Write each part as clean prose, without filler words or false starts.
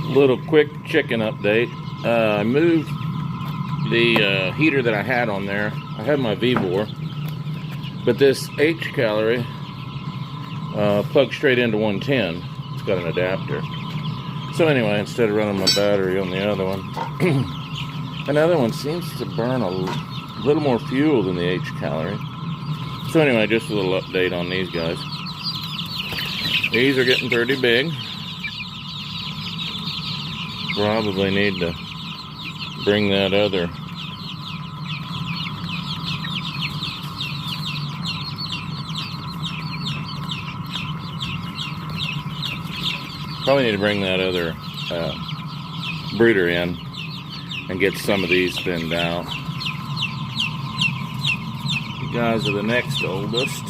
Little quick chicken update. I moved the heater that I had on there. I had my V-bore, but this H calorie plugs straight into 110. It's got an adapter. So anyway, instead of running my battery on the other one, another one seems to burn a little more fuel than the H calorie. So anyway, just a little update on these guys. These are getting pretty big. Probably need to bring that other brooder in and get some of these thinned out. You guys are the next oldest.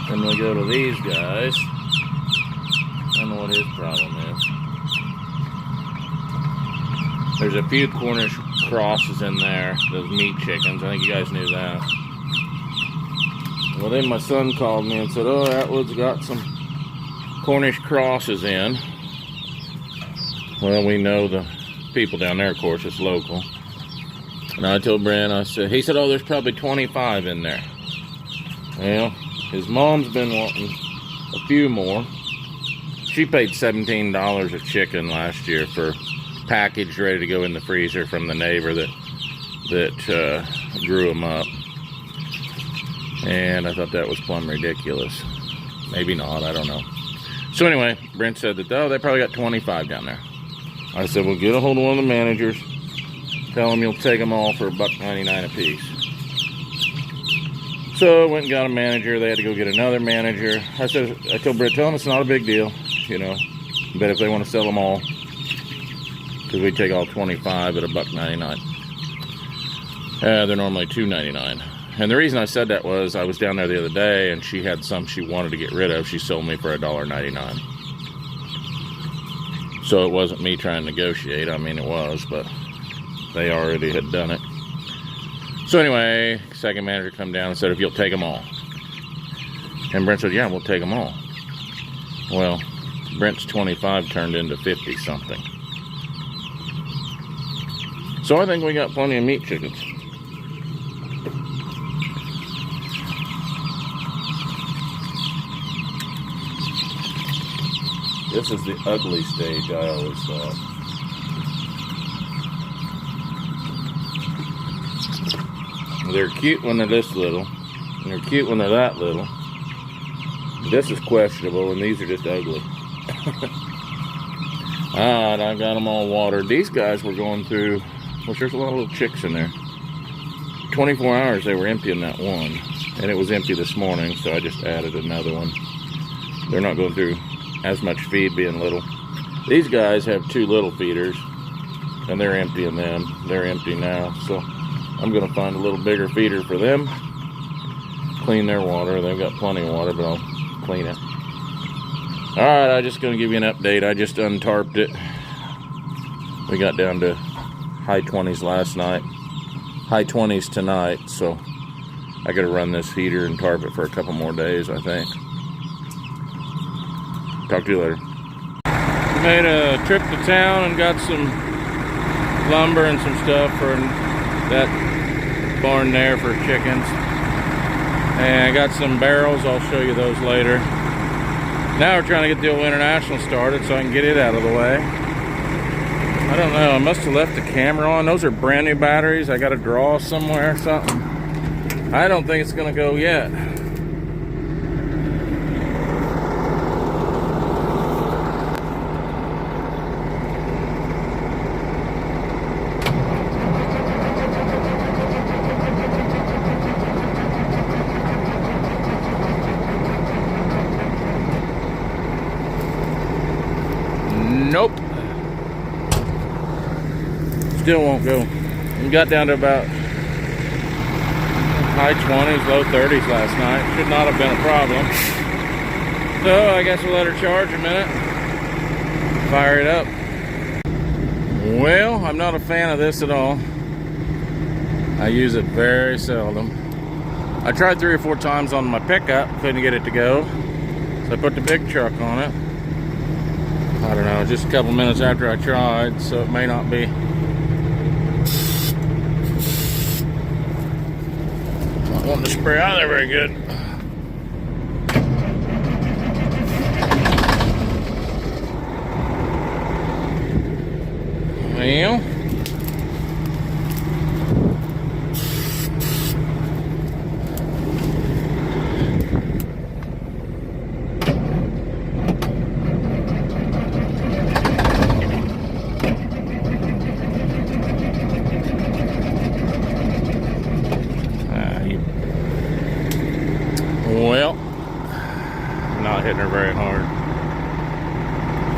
Then we go to these guys. I don't know what his problem is. There's a few Cornish crosses in there, those meat chickens. I think you guys knew that. Well, then my son called me and said, oh, Atwood's got some Cornish crosses in. Well, we know the people down there, of course, it's local. And I told Brent, he said, oh, there's probably 25 in there. Well, his mom's been wanting a few more. She paid $17 a chicken last year for packaged, ready to go in the freezer from the neighbor that grew them up. And I thought that was plumb ridiculous. Maybe not, I don't know. So anyway, Brent said that, oh, they probably got 25 down there. I said, well, get a hold of one of the managers. Tell them you'll take them all for $1.99 a piece. So I went and got a manager. They had to go get another manager. I told Brent, tell them it's not a big deal, you know. But if they want to sell them all, because we take all 25 at $1.99. They're normally $2.99. And the reason I said that was I was down there the other day and she had some she wanted to get rid of. She sold me for $1.99. So it wasn't me trying to negotiate. I mean, it was, but they already had done it. So anyway, second manager come down and said, if you'll take them all. And Brent said, yeah, we'll take them all. Well, Brent's 25 turned into 50 something. So I think we got plenty of meat chickens. This is the ugly stage, I always thought. They're cute when they're this little, and they're cute when they're that little. This is questionable, and these are just ugly. Alright, I got them all watered. These guys were going through, which there's a lot of little chicks in there. 24 hours they were empty in that one, and it was empty this morning, so I just added another one. They're not going through as much feed being little. These guys have two little feeders, and they're emptying them. They're empty now, so I'm going to find a little bigger feeder for them, clean their water. They've got plenty of water, but I'll clean it. Alright, I'm just going to give you an update. I just untarped it. We got down to high 20s last night, high 20s tonight, so I got to run this heater and tarp it for a couple more days, I think. Talk to you later. Made a trip to town and got some lumber and some stuff for that barn there for chickens. And I got some barrels. I'll show you those later. Now we're trying to get the old International started so I can get it out of the way. I don't know. I must have left the camera on. Those are brand new batteries. I got to draw somewhere or something. I don't think it's going to go yet. Nope. Still won't go. We got down to about high 20s, low 30s last night. Should not have been a problem. So I guess we'll let her charge a minute. Fire it up. Well, I'm not a fan of this at all. I use it very seldom. I tried 3 or 4 times on my pickup, couldn't get it to go. So I put the big truck on it. I I don't know, just a couple minutes after I tried, so it may not be. Not wanting to spray out there very good. Well, not hitting her very hard.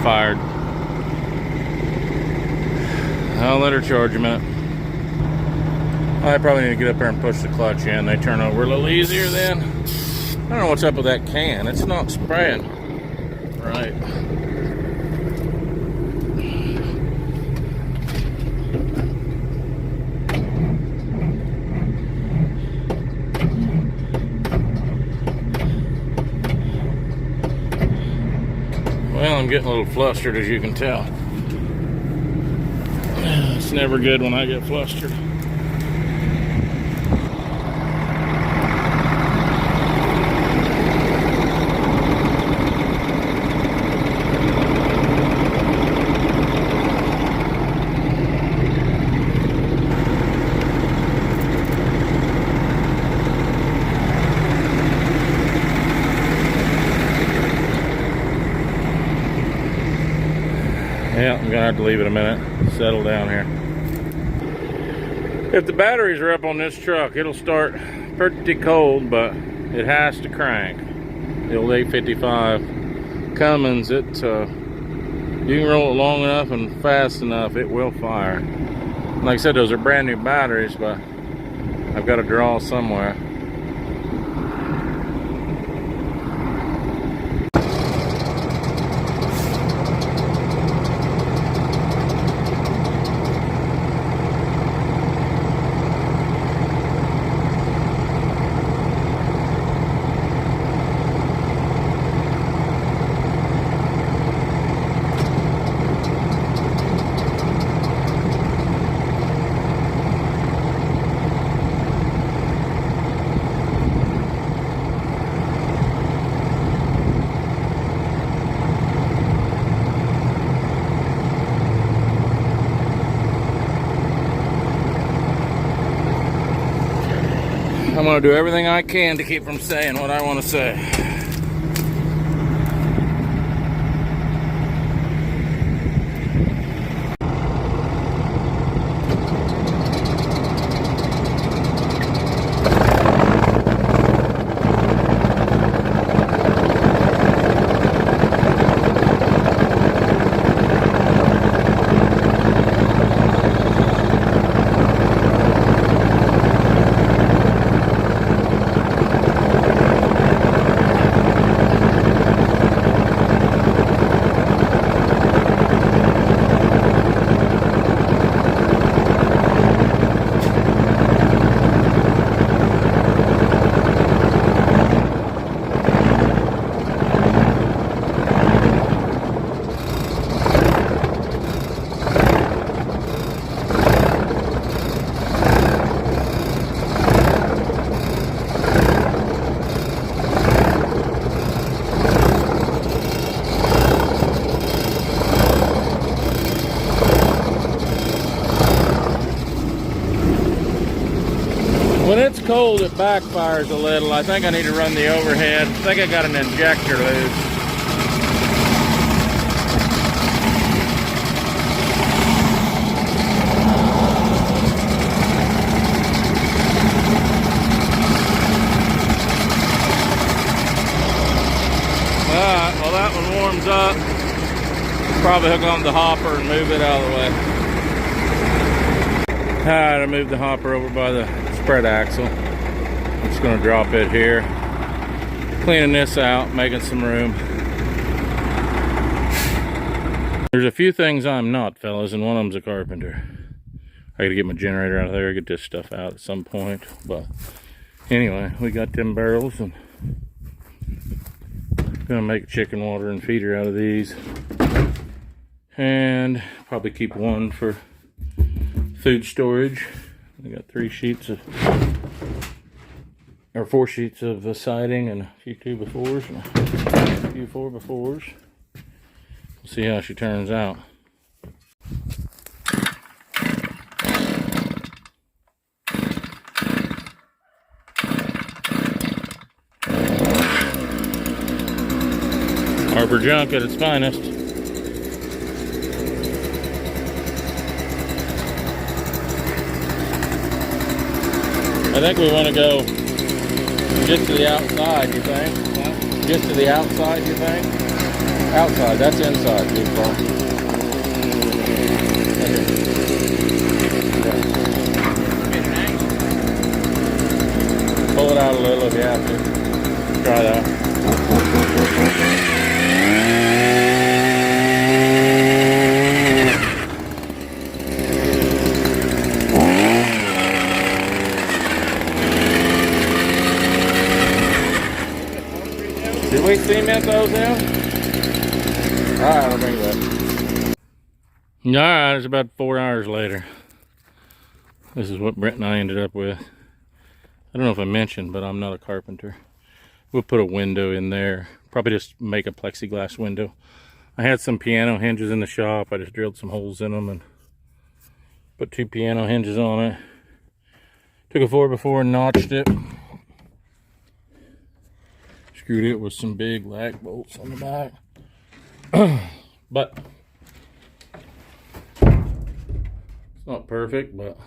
Fired. I'll let her charge a minute. I probably need to get up there and push the clutch in. They turn over a little easier then. I don't know what's up with that can. It's not spraying right. Well, I'm getting a little flustered, as you can tell. It's never good when I get flustered. Yeah, I'm gonna have to leave it a minute, settle down here. If the batteries are up on this truck, it'll start pretty cold, but it has to crank. The old 855 Cummins, you can roll it long enough and fast enough, it will fire. Like I said, those are brand new batteries, but I've got to draw somewhere. I'm going to do everything I can to keep from saying what I want to say. When it's cold, it backfires a little. I think I need to run the overhead. I think I got an injector loose. Alright, well that one warms up. Probably hook on the hopper and move it out of the way. Alright, I moved the hopper over by the spread axle. I'm just going to drop it here. Cleaning this out, making some room. There's a few things I'm not, fellas, and one of them's a carpenter. I gotta get my generator out of there, get this stuff out at some point. But anyway, we got them barrels and gonna make chicken water and feeder out of these. and probably keep one for food storage. I got 4 sheets of siding and a few 2x4s and a few 4x4s. We'll see how she turns out. Harbor junk at its finest. I think we want to go just to the outside, you think? Just to the outside, you think? Outside, that's inside, too far. Pull it out a little if you have to. Try that. Did we cement those in? Alright, I'll bring it up. Alright, it's about 4 hours later. This is what Brent and I ended up with. I don't know if I mentioned, but I'm not a carpenter. We'll put a window in there. Probably just make a plexiglass window. I had some piano hinges in the shop. I just drilled some holes in them and put 2 piano hinges on it. Took a 4x4 and notched it. Screwed it with some big lag bolts on the back. But it's not perfect, but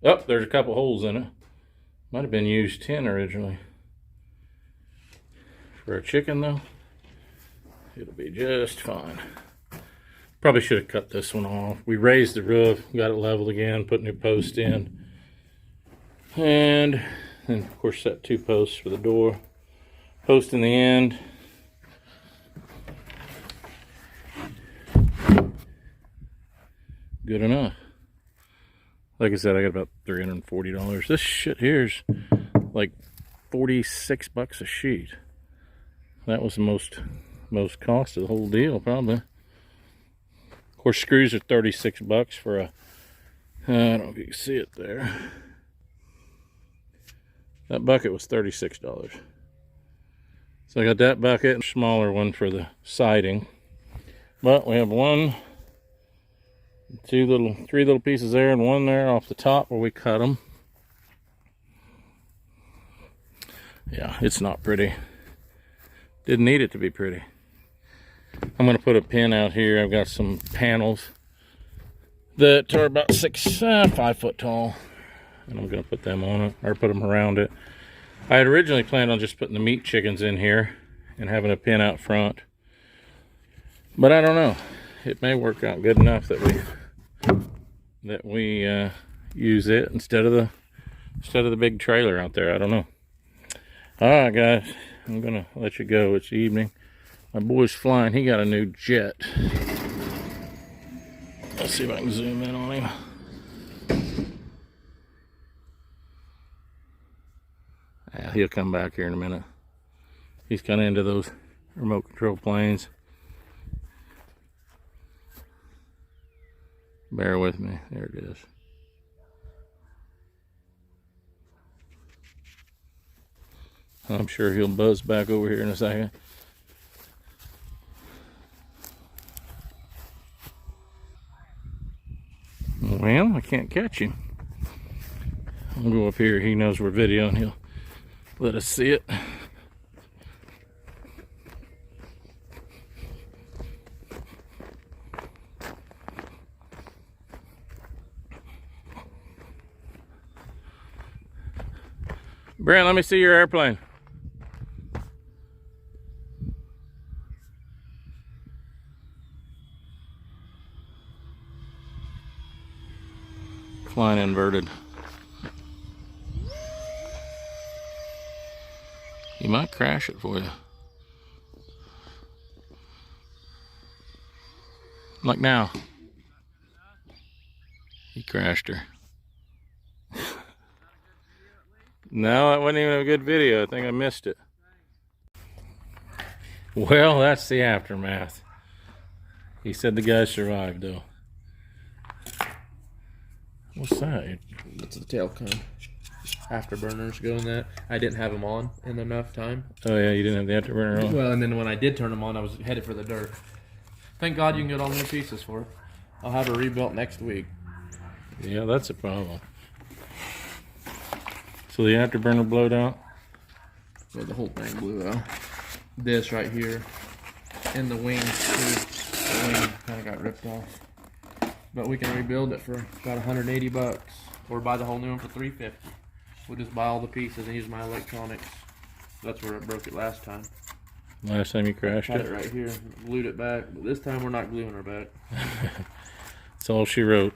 oh, there's a couple holes in it. Might have been used tin originally. For a chicken though, it'll be just fine. Probably should have cut this one off. We raised the roof, got it leveled again, put new posts in, and of course set 2 posts for the door. Post in the end. Good enough. Like I said, I got about $340. This shit here's like 46 bucks a sheet. That was the most cost of the whole deal, probably. Of course, screws are 36 bucks for a, I don't know if you can see it there. That bucket was $36. So I got that bucket and a smaller one for the siding. But we have 3 little pieces there and one there off the top where we cut them. Yeah, it's not pretty. Didn't need it to be pretty. I'm going to put a pin out here. I've got some panels that are about 5 foot tall. And I'm going to put them on it, or put them around it. I had originally planned on just putting the meat chickens in here and having a pin out front. But I don't know. It may work out good enough that we use it instead of the big trailer out there. I don't know. All right, guys. I'm going to let you go. It's evening. My boy's flying. He got a new jet. Let's see if I can zoom in on him. Yeah, he'll come back here in a minute. He's kind of into those remote control planes. Bear with me. There it is. I'm sure he'll buzz back over here in a second. Well, I can't catch him. I'll go up here. He knows we're videoing. He'll let us see it. Brent, let me see your airplane. Flying inverted. He might crash it for you. Like now. He crashed her. No, that wasn't even a good video. I think I missed it. Well, that's the aftermath. He said the guy survived, though. What's that? It's the tail cone. Afterburners go in that. I didn't have them on in enough time. Oh, yeah, you didn't have the afterburner on? Well, and then when I did turn them on, I was headed for the dirt. Thank God you can get all new pieces for it. I'll have it rebuilt next week. Yeah, that's a problem. So the afterburner blowed out? Well, the whole thing blew out. This right here, and the wing too. The wing kind of got ripped off. But we can rebuild it for about 180 bucks, or buy the whole new one for 350. We'll just buy all the pieces and use my electronics. That's where I broke it last time. Last time you crashed Had it? it right here, glued it back. But this time we're not gluing her back. That's all she wrote.